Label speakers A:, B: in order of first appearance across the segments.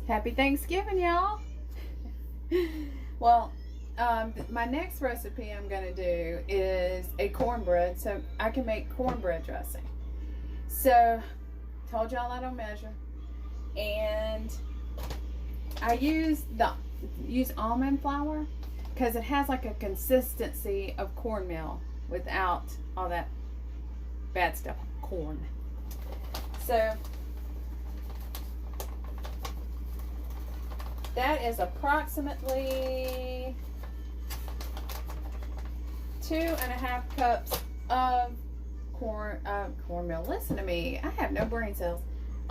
A: Happy Thanksgiving, y'all. Well, my next recipe I'm going to do is a cornbread, so I can make cornbread dressing. So, told y'all I don't measure. And I use almond flour because it has like a consistency of cornmeal without all that bad stuff, corn. So, that is approximately 2.5 cups of cornmeal. Listen to me. I have no brain cells.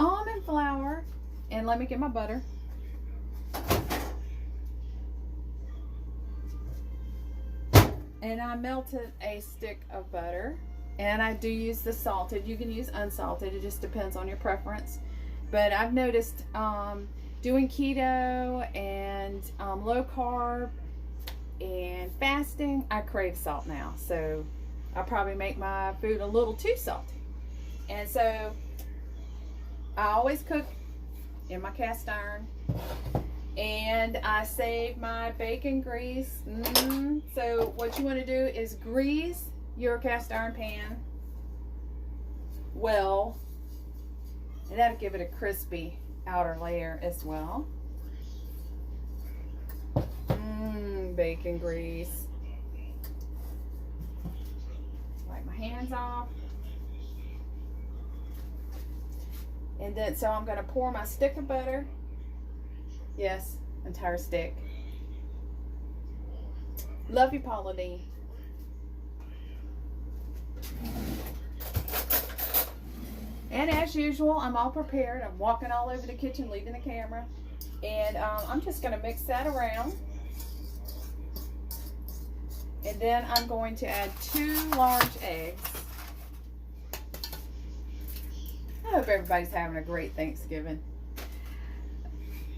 A: Almond flour. And let me get my butter. And I melted a stick of butter. And I do use the salted. You can use unsalted. It just depends on your preference. But I've noticed doing keto and low carb and fasting, I crave salt now. So I'll probably make my food a little too salty. And so I always cook in my cast iron. And I save my bacon grease. So what you want to do is grease your cast iron pan well. And that'll give it a crispy outer layer as well. Bacon grease. Wipe my hands off. And then, so I'm going to pour my stick of butter. Yes, entire stick. Love you, Paula D. And as usual, I'm all prepared. I'm walking all over the kitchen, leaving the camera. And I'm just going to mix that around. And then I'm going to add 2 large eggs. I hope everybody's having a great Thanksgiving.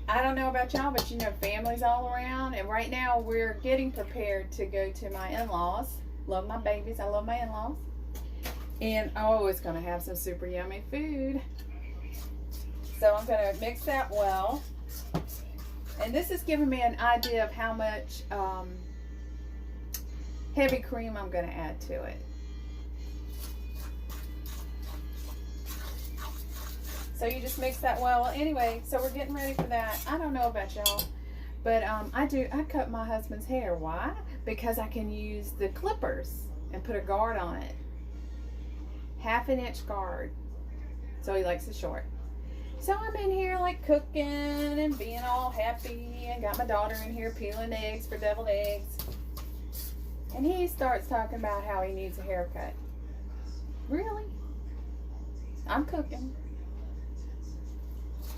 A: I don't know about y'all, but you know, family's all around. And right now, we're getting prepared to go to my in-laws. Love my babies. I love my in-laws. And I'm always going to have some super yummy food. So I'm going to mix that well. And this is giving me an idea of how much heavy cream I'm going to add to it. So you just mix that well. Well, anyway, so we're getting ready for that. I don't know about y'all, but I cut my husband's hair. Why? Because I can use the clippers and put a guard on it. 1/2 inch guard. So he likes it short. So I'm in here like cooking and being all happy, and got my daughter in here peeling eggs for deviled eggs. And he starts talking about how he needs a haircut. Really? I'm cooking.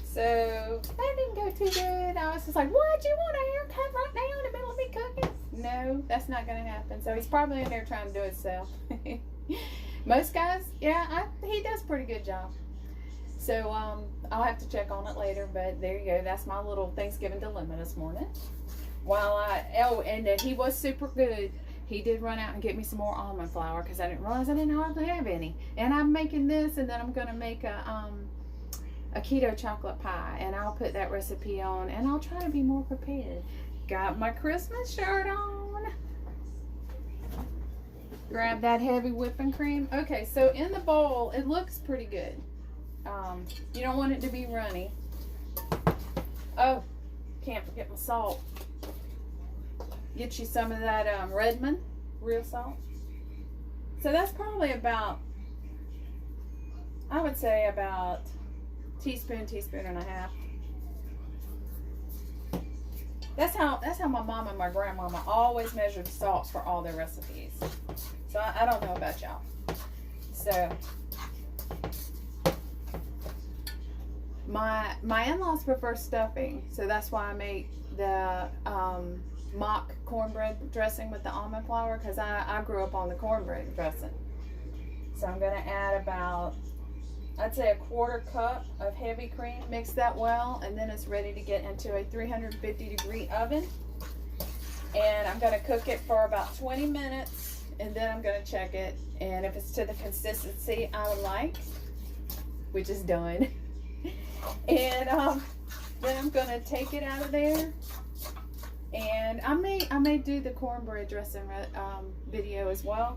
A: So that didn't go too good. I was just like, what? You want a haircut right now in the middle of me cooking? No, that's not going to happen. So he's probably in there trying to do it himself. Most guys, yeah, he does a pretty good job. So I'll have to check on it later. But there you go. That's my little Thanksgiving dilemma this morning. And then he was super good. He did run out and get me some more almond flour because I didn't realize I didn't hardly have any. And I'm making this, and then I'm going to make a keto chocolate pie, and I'll put that recipe on, and I'll try to be more prepared. Got my Christmas shirt on. Grab that heavy whipping cream. Okay, so in the bowl, it looks pretty good. You don't want it to be runny. Oh, can't forget my salt. Get you some of that Redmond real salt. So that's probably about, I would say about teaspoon and a half. That's how my mom and my grandmama always measured salt for all their recipes. So I don't know about y'all. So my in-laws prefer stuffing, so that's why I make the mock cornbread dressing with the almond flour, because I grew up on the cornbread dressing. So I'm going to add about, I'd say, 1/4 cup of heavy cream. Mix that well, and then it's ready to get into a 350-degree oven. And I'm going to cook it for about 20 minutes, and then I'm going to check it. And if it's to the consistency I would like, which is done, and then then I'm gonna take it out of there, and I may do the cornbread dressing video as well,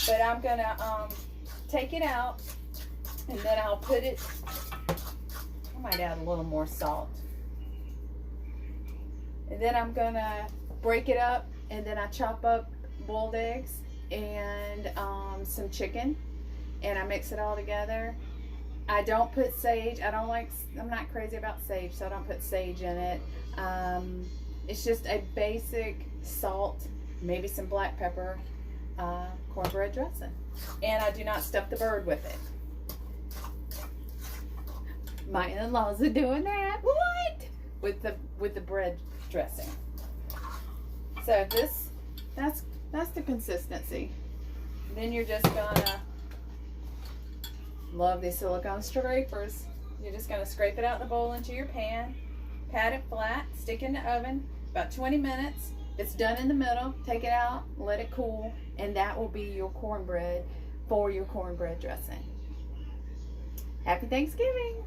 A: but I'm gonna take it out, and then I'll put it. I might add a little more salt, and then I'm gonna break it up, and then I chop up boiled eggs and some chicken, and I mix it all together. I don't put sage. I'm not crazy about sage, so I don't put sage in it. It's just a basic salt, maybe some black pepper, cornbread dressing. And I do not stuff the bird with it. My in-laws are doing that. What? With the bread dressing. So that's the consistency. Then you're just gonna love these silicone scrapers. You're just gonna scrape it out the bowl into your pan, pat it flat, stick in the oven about 20 minutes. It's done in the middle. Take it out, let it cool, and that will be your cornbread for your cornbread dressing. Happy Thanksgiving!